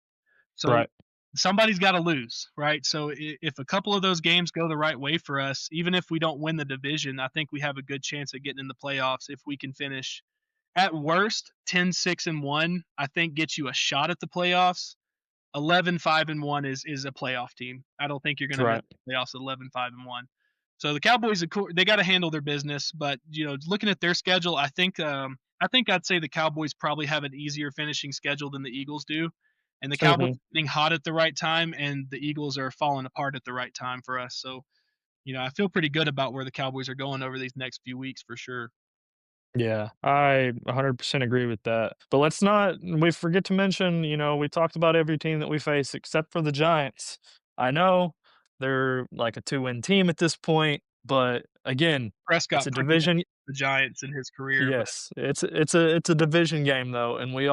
So Right. somebody's got to lose, right? So if a couple of those games go the right way for us, even if we don't win the division, I think we have a good chance of getting in the playoffs if we can finish at worst 10-6-1. I think gets you a shot at the playoffs. 11-5-1 is a playoff team. I don't think you're going to miss Right. the playoffs at 11-5-1. So the Cowboys, they got to handle their business, but looking at their schedule, I think I'd say the Cowboys probably have an easier finishing schedule than the Eagles do, and the Cowboys Mhm. are getting hot at the right time, and the Eagles are falling apart at the right time for us. So I feel pretty good about where the Cowboys are going over these next few weeks for sure. Yeah, I 100% agree with that. But let's not we forget to mention, we talked about every team that we face except for the Giants. I know they're like a two-win team at this point, but again, it's Prescott a pretty much division. the Giants in his career, but Yes, it's a division game though, and we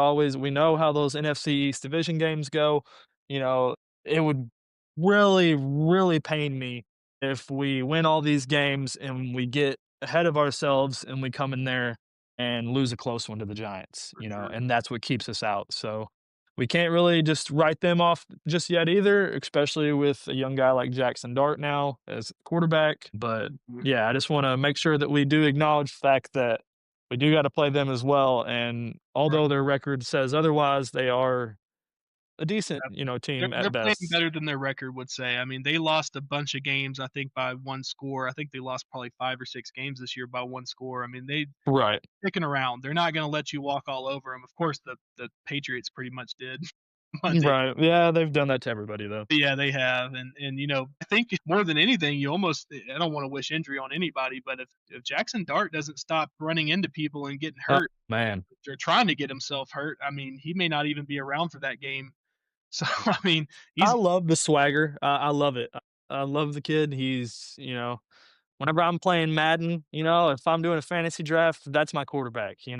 know how those NFC East division games go. You know, it would really, really pain me if we win all these games and we get ahead of ourselves and we come in there and lose a close one to the Giants, for sure. and that's what keeps us out. So we can't really just write them off just yet either, especially with a young guy like Jackson Dart now as quarterback. But Mhm. yeah, I just want to make sure that we do acknowledge the fact that we do got to play them as well. And Right. although their record says otherwise, they are a decent, Yeah. They're team they're at playing best. better than their record would say. I mean, they lost a bunch of games, I think, by 1 score. I think they lost probably 5 or 6 games this year by 1 score. I mean, they Right. sticking around. They're not gonna let you walk all over them. Of course, the Patriots pretty much did Monday. Right. Yeah, they've done that to everybody though. Yeah, they have, and I think more than anything, you almost I don't wanna wish injury on anybody, but if Jackson Dart doesn't stop running into people and getting Oh hurt, man. or trying to get himself hurt, I mean, he may not even be around for that game. So, I mean, I he's love the swagger. I love it. I love the kid. He's, whenever I'm playing Madden, if I'm doing a fantasy draft, that's my quarterback. I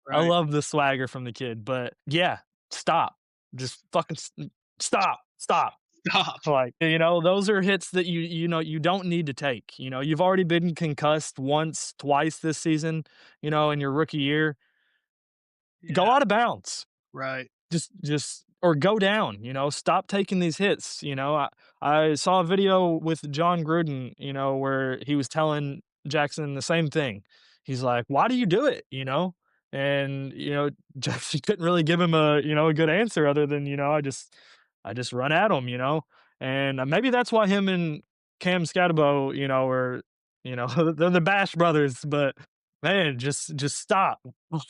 right. love the swagger from the kid, but yeah, stop. Just fucking stop. Stop. Stop. Like, those are hits that you don't need to take. You've already been concussed once, twice this season, in your rookie year. Yeah, Go out of bounds. right. Just or go down, stop taking these hits. I saw a video with John Gruden, where he was telling Jackson the same thing. He's like, "Why do you do it?" And Jackson couldn't really give him a good answer other than, I just run at him, and maybe that's why him and Cam Scatabo, are, they're the Bash brothers, but man, just stop.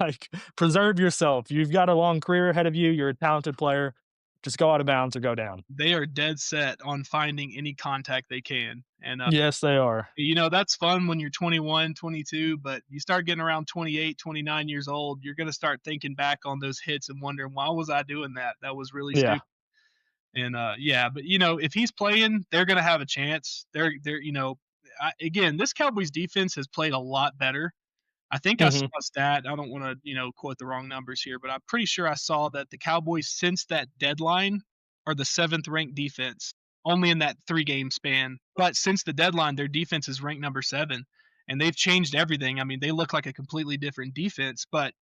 Like, preserve yourself. You've got a long career ahead of you. You're a talented player. Just go out of bounds or go down. They are dead set on finding any contact they can, and, Yes, they are. that's fun when you're 21, 22, but you start getting around 28, 29 years old, you're gonna start thinking back on those hits and wondering, "Why was I doing that? That was really Yeah. stupid." And, yeah, but, if he's playing, they're gonna have a chance. They're again, this Cowboys defense has played a lot better. I think I saw Mhm. a stat. I don't wanna, quote the wrong numbers here, but I'm pretty sure I saw that the Cowboys since that deadline are the 7th ranked defense, only in that 3-game span. But since the deadline, their defense is ranked number 7, and they've changed everything. I mean, they look like a completely different defense, but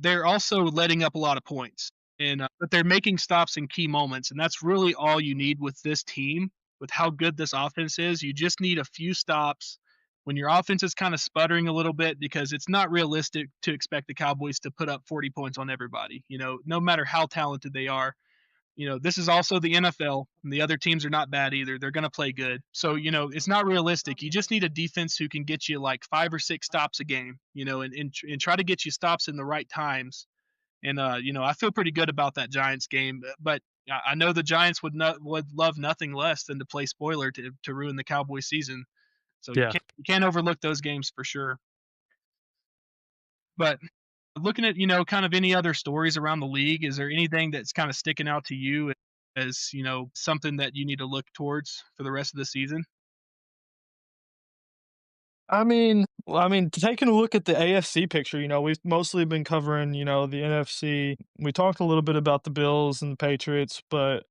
they're also letting up a lot of points, and but they're making stops in key moments, and that's really all you need with this team. With how good this offense is, you just need a few stops when your offense is kind of sputtering a little bit, because it's not realistic to expect the Cowboys to put up 40 points on everybody. No matter how talented they are, this is also the NFL, and the other teams are not bad either. They're going to play good. So, it's not realistic. You just need a defense who can get you like 5 or 6 stops a game, and try to get you stops in the right times. And I feel pretty good about that Giants game, but I know the Giants would love nothing less than to play spoiler to ruin the Cowboys season. So you Yeah. can't overlook those games for sure. But looking at, kind of any other stories around the league, is there anything that's kind of sticking out to you as, something that you need to look towards for the rest of the season? Taking a look at the AFC picture, we've mostly been covering, the NFC. We talked a little bit about the Bills and the Patriots, but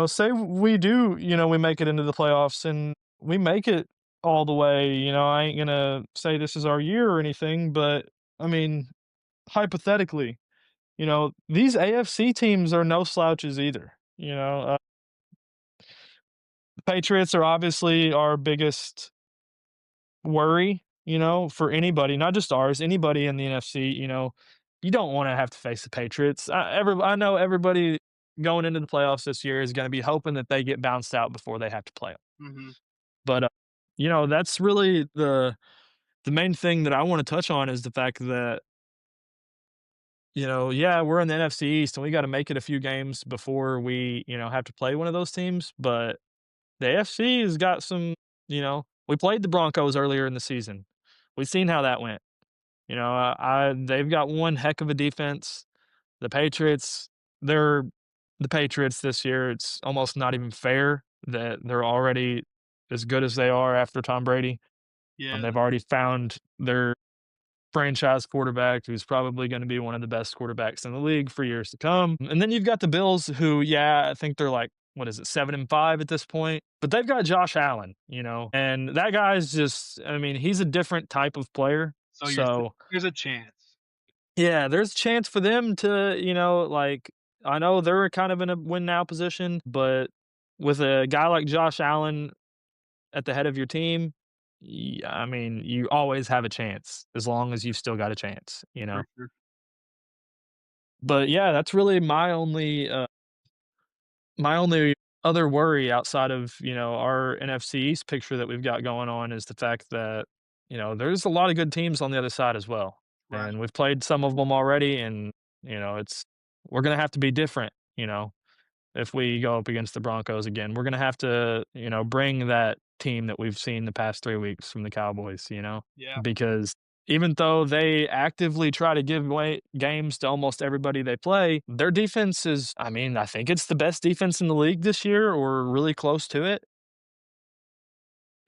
say we do, we make it into the playoffs and we make it all the way. I ain't gonna say this is our year or anything, but I mean, hypothetically, these AFC teams are no slouches either. The Patriots are obviously our biggest worry, for anybody, not just ours, anybody in the NFC. You don't want to have to face the Patriots. I know everybody going into the playoffs this year is going to be hoping that they get bounced out before they have to play 'em. Hmm. But that's really the main thing that I want to touch on is the fact that yeah, we're in the NFC East and we got to make it a few games before we have to play one of those teams. But the AFC has got some. We played the Broncos earlier in the season. We've seen how that went. They've got one heck of a defense. The Patriots, they're the Patriots this year. It's almost not even fair that they're already as good as they are after Tom Brady. Yeah. They've already found their franchise quarterback who's probably going to be one of the best quarterbacks in the league for years to come. And then you've got the Bills who, yeah, I think they're like, what is it, 7-5 at this point? But they've got Josh Allen, and that guy's just, I mean, he's a different type of player. So So there's a chance. yeah, there's a chance for them to, like, I know they're kind of in a win now position, but with a guy like Josh Allen at the head of your team, I mean, you always have a chance as long as you've still got a chance. For sure. But yeah, that's really my only other worry outside of, our NFC East picture that we've got going on is the fact that, there's a lot of good teams on the other side as well. Right. And we've played some of them already and, it's we're gonna have to be different, if we go up against the Broncos again. We're gonna have to, bring that team that we've seen the past 3 weeks from the Cowboys. Yeah. Because even though they actively try to give away games to almost everybody they play, their defense is, I mean, I think it's the best defense in the league this year or really close to it.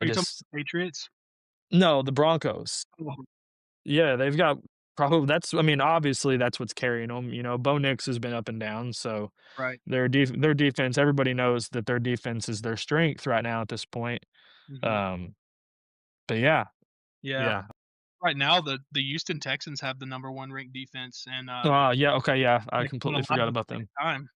Are I you talking just about the Patriots? No, the Broncos. Oh, Yeah, they've got probably that's I mean, obviously, that's what's carrying them. Bo Nix has been up and down, so right. their defense, everybody knows that their defense is their strength right now at this point. Hmm. Um, but yeah, Yeah. yeah. Right now, the Houston Texans have the number one ranked defense, and Yeah, okay, yeah, I they're doing completely a lot forgot of it about at the them. same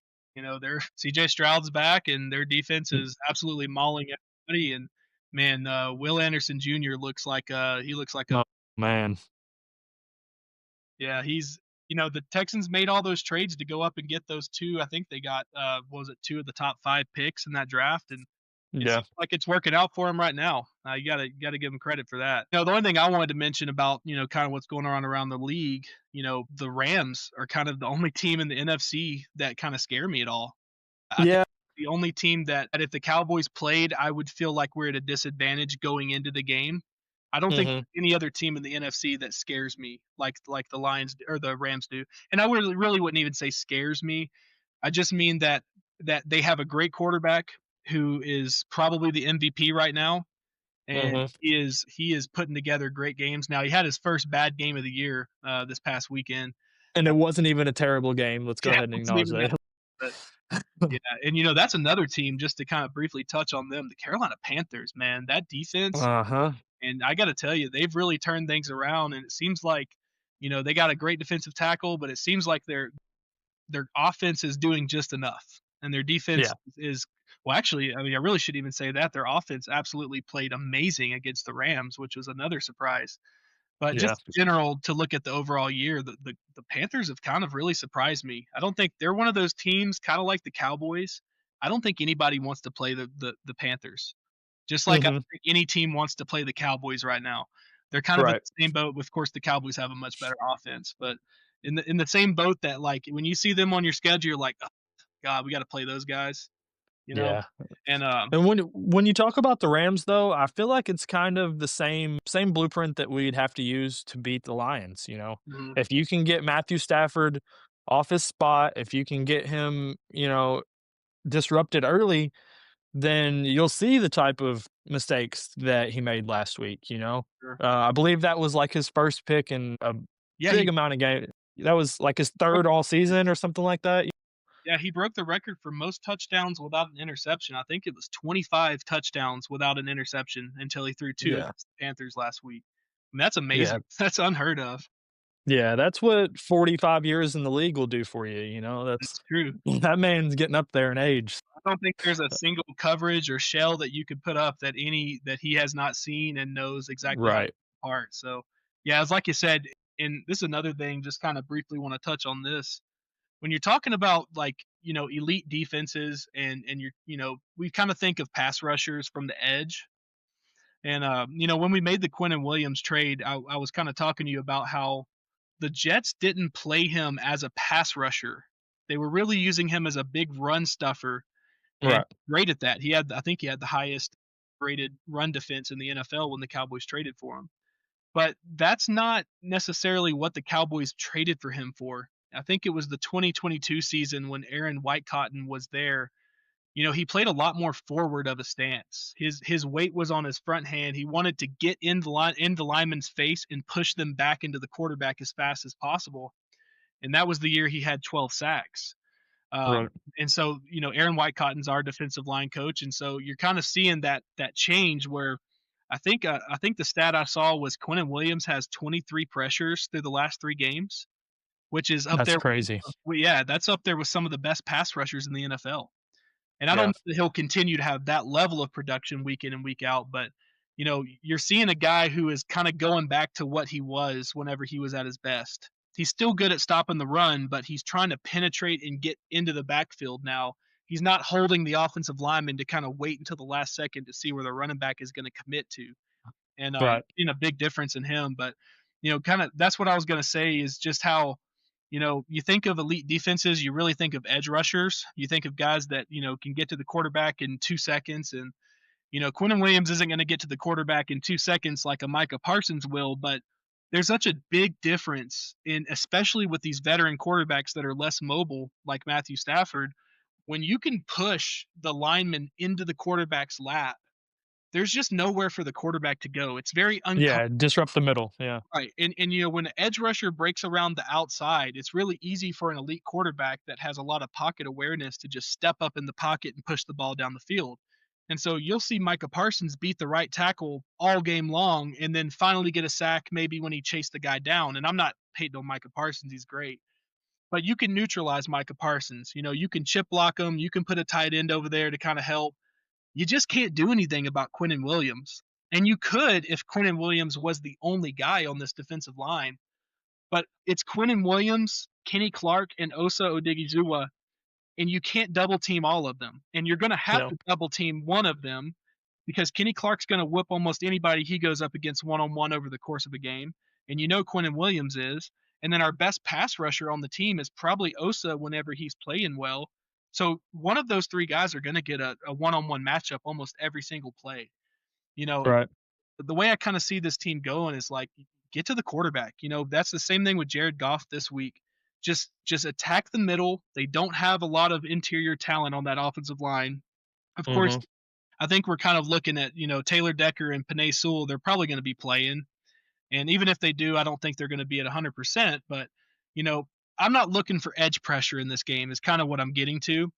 time. They're CJ Stroud's back, and their defense is absolutely mauling everybody. And man, Will Anderson Jr. looks like a Oh, man. yeah. The Texans made all those trades to go up and get those two. I think they got what was it, two of the top 5 picks in that draft, and it Yeah. seems like it's working out for him right now. You gotta give him credit for that. The only thing I wanted to mention about kind of what's going on around the league, the Rams are kind of the only team in the NFC that kind of scare me at all. I think Yeah. the only team that if the Cowboys played, I would feel like we're at a disadvantage going into the game. I don't think Mhm. any other team in the NFC that scares me like the Lions or the Rams do. And I really wouldn't even say scares me. I just mean that they have a great quarterback who is probably the MVP right now, and Mhm. he is putting together great games. Now he had his first bad game of the year this past weekend. And it wasn't even a terrible game, let's go Yeah, it ahead and wasn't acknowledge even that, that. but yeah, and that's another team just to kind of briefly touch on them, the Carolina Panthers, man, that defense, Uh-huh. and I got to tell you, they've really turned things around, and it seems like, they got a great defensive tackle, but it seems like their offense is doing just enough, and their defense Yeah. is well, actually, I mean, I really should even say that their offense absolutely played amazing against the Rams, which was another surprise. But Yeah. just in general, to look at the overall year, the Panthers have kind of really surprised me. I don't think they're one of those teams, kind of like the Cowboys. I don't think anybody wants to play the Panthers. Just like I Mhm. don't think any team wants to play the Cowboys right now. They're kind of in Right. the same boat. Of course, the Cowboys have a much better offense, but in the same boat that, like, when you see them on your schedule, you're like, "Oh, God, we got to play those guys," you know. Yeah. And And when you talk about the Rams though, I feel like it's kind of the same blueprint that we'd have to use to beat the Lions, you know? mhm, If you can get Matthew Stafford off his spot, if you can get him, disrupted early, then you'll see the type of mistakes that he made last week, you know? sure. I believe that was like his first pick in a Yeah, big amount of game that was like his broke 3rd all season or something like that. he broke the record for most touchdowns without an interception. I think it was 25 touchdowns without an interception until he threw 2 Yeah. against the Panthers last week. I mean, that's Yeah. amazing. That's unheard of. Yeah, that's what 45 years in the league will do for you, you know? That's It's true. that man's getting up there in age. I don't think there's a single coverage or shell that you could put up that he has not seen and knows exactly how to Right. play apart. So, yeah, it's like you said, and this is another thing, just kind of briefly want to touch on this. When you're talking about, like, elite defenses, and we kind of think of pass rushers from the edge. And when we made the Quentin Williams trade, I was kind of talking to you about how the Jets didn't play him as a pass rusher. They were really using him as a big run stuffer, and Right. great at that. I think he had the highest rated run defense in the NFL when the Cowboys traded for him. But that's not necessarily what the Cowboys traded for him for. I think it was the 2022 season when Aaron Whitecotton was there. He played a lot more forward of a stance. His weight was on his front hand. He wanted to get in the lineman's face and push them back into the quarterback as fast as possible. And that was the year he had 12 sacks. Um, Right. and so, Aaron Whitecotton's our defensive line coach, and so you're kind of seeing that change where I think the stat I saw was Quentin Williams has 23 pressures through the last 3 games, which is up That's there. crazy. Yeah, that's up there with some of the best pass rushers in the NFL. And I don't Yeah. know that he'll continue to have that level of production week in and week out, but you're seeing a guy who is kind of going back to what he was whenever he was at his best. He's still good at stopping the run, but he's trying to penetrate and get into the backfield now. He's not holding the offensive lineman to kind of wait until the last second to see where the running back is going to commit to. And Right. seen a big difference in him. But kind of that's what I was going to say is just how you think of elite defenses, you really think of edge rushers. You think of guys that can get to the quarterback in 2 seconds, and Quinton Williams isn't going to get to the quarterback in 2 seconds like a Micah Parsons will, but there's such a big difference in, especially with these veteran quarterbacks that are less mobile, like Matthew Stafford, when you can push the lineman into the quarterback's lap. There's just nowhere for the quarterback to go. It's very Yeah, uncomfortable. disrupt the middle. Yeah. Right, and when an edge rusher breaks around the outside, it's really easy for an elite quarterback that has a lot of pocket awareness to just step up in the pocket and push the ball down the field. And so you'll see Micah Parsons beat the right tackle all game long and then finally get a sack maybe when he chased the guy down. And I'm not hating on Micah Parsons, he's great. But you can neutralize Micah Parsons. You can chip block him, you can put a tight end over there to kind of help. You just can't do anything about Quentin Williams. And you could if Quentin Williams was the only guy on this defensive line. But it's Quentin Williams, Kenny Clark, and Osa Odigizua, and you can't double team all of them. And you're going to have No. to double team one of them because Kenny Clark's going to whip almost anybody he goes up against one on one over the course of a game. And Quentin Williams is. And then our best pass rusher on the team is probably Osa whenever he's playing well. So one of those 3 guys are going to get a one on one matchup almost every single play. You know, Right. the way I kind of see this team going is like get to the quarterback. That's the same thing with Jared Goff this week. Just attack the middle. They don't have a lot of interior talent on that offensive line. Of course, Mhm. I think we're kind of looking at, Taylor Decker and Panay Sewell, they're probably going to be playing. And even if they do, I don't think they're going to be at 100%. But, you know, I'm not looking for edge pressure in this game is kind of what I'm getting to.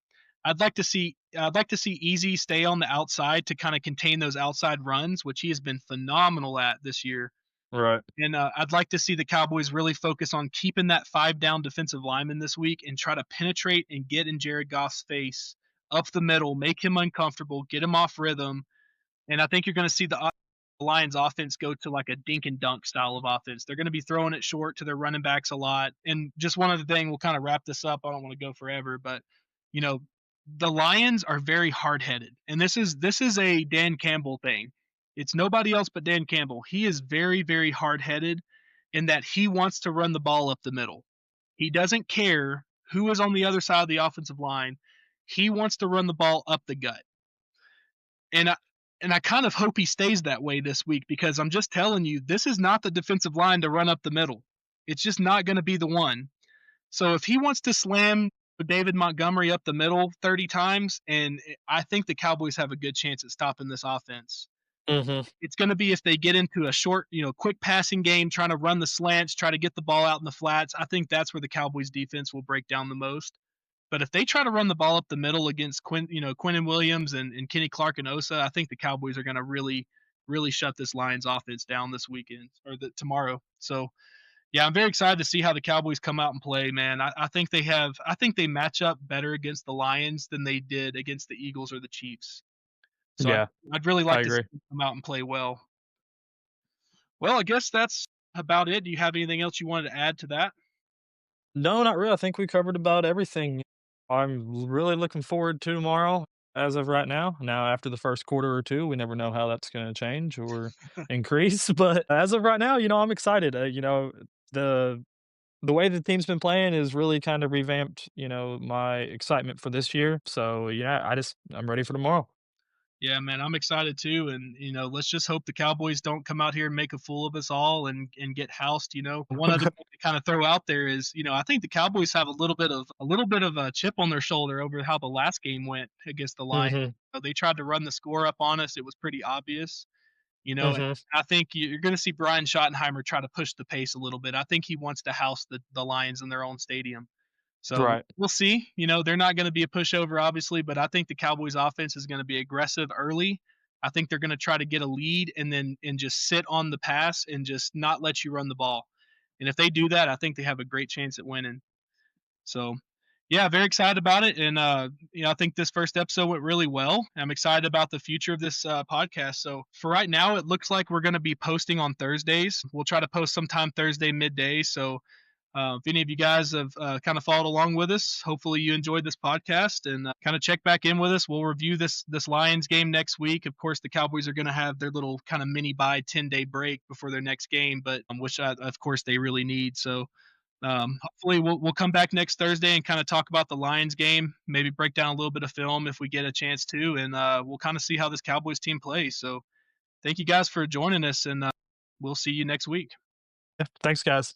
I'd like to see Easy stay on the outside to kind of contain those outside runs, which he has been phenomenal at this year. Right. And I'd like to see the Cowboys really focus on keeping that 5 down defensive lineman this week and try to penetrate and get in Jared Goff's face up the middle, make him uncomfortable, get him off rhythm. And I think you're going to see the the Lions offense go to like a dink and dunk style of offense. They're going to be throwing it short to their running backs a lot. And just one other thing, we'll kind of wrap this up. I don't want to go forever, but you know, the Lions are very hard-headed. And this is a Dan Campbell thing. It's nobody else but Dan Campbell. He is very very hard-headed in that he wants to run the ball up the middle. He doesn't care who is on the other side of the offensive line. He wants to run the ball up the gut. And I kind of hope he stays that way this week because I'm just telling you, this is not the defensive line to run up the middle. It's just not going to be the one. So if he wants to slam David Montgomery up the middle 30 times, and I think the Cowboys have a good chance at stopping this offense. Mhm. It's going to be if they get into a short, quick passing game, trying to run the slants, try to get the ball out in the flats. I think that's where the Cowboys defense will break down the most. But if they try to run the ball up the middle against Quinnen Williams and Kenny Clark and Osa, I think the Cowboys are going to really, really shut this Lions offense down this weekend or tomorrow. So yeah, I'm very excited to see how the Cowboys come out and play, man. I think they match up better against the Lions than they did against the Eagles or the Chiefs. So Yeah, I'd really I like to see agree. them come out and play well. Well, I guess that's about it. Do you have anything else you wanted to add to that? No, not really. I think we covered about everything. I'm really looking forward to tomorrow as of right now. Now, after the first quarter or two, we never know how that's going to change or increase. But as of right now, I'm excited. The the way the team's been playing is really kind of revamped, my excitement for this year. So yeah, I'm ready for tomorrow. Yeah, man, I'm excited too, and let's just hope the Cowboys don't come out here and make a fool of us all and get housed. One other thing to kind of throw out there is, I think the Cowboys have a little bit of a chip on their shoulder over how the last game went against the Lions. Mhm. They tried to run the score up on us; it was pretty obvious. And Mhm. I think you're going to see Brian Schottenheimer try to push the pace a little bit. I think he wants to house the Lions in their own stadium. So Right. we'll see. They're not going to be a pushover, obviously, but I think the Cowboys' offense is going to be aggressive early. I think they're going to try to get a lead and just sit on the pass and just not let you run the ball. And if they do that, I think they have a great chance at winning. So, yeah, very excited about it. And I think this first episode went really well. I'm excited about the future of this podcast. So for right now, it looks like we're going to be posting on Thursdays. We'll try to post sometime Thursday midday. So if any of you guys have kind of followed along with us, hopefully you enjoyed this podcast and kind of check back in with us. We'll review this Lions game next week. Of course, the Cowboys are going to have their little kind of mini bye 10-day break before their next game, but which of course they really need. So hopefully we'll come back next Thursday and kind of talk about the Lions game, maybe break down a little bit of film if we get a chance to, and we'll kind of see how this Cowboys team plays. So thank you guys for joining us, and we'll see you next week. Yeah. Thanks, guys.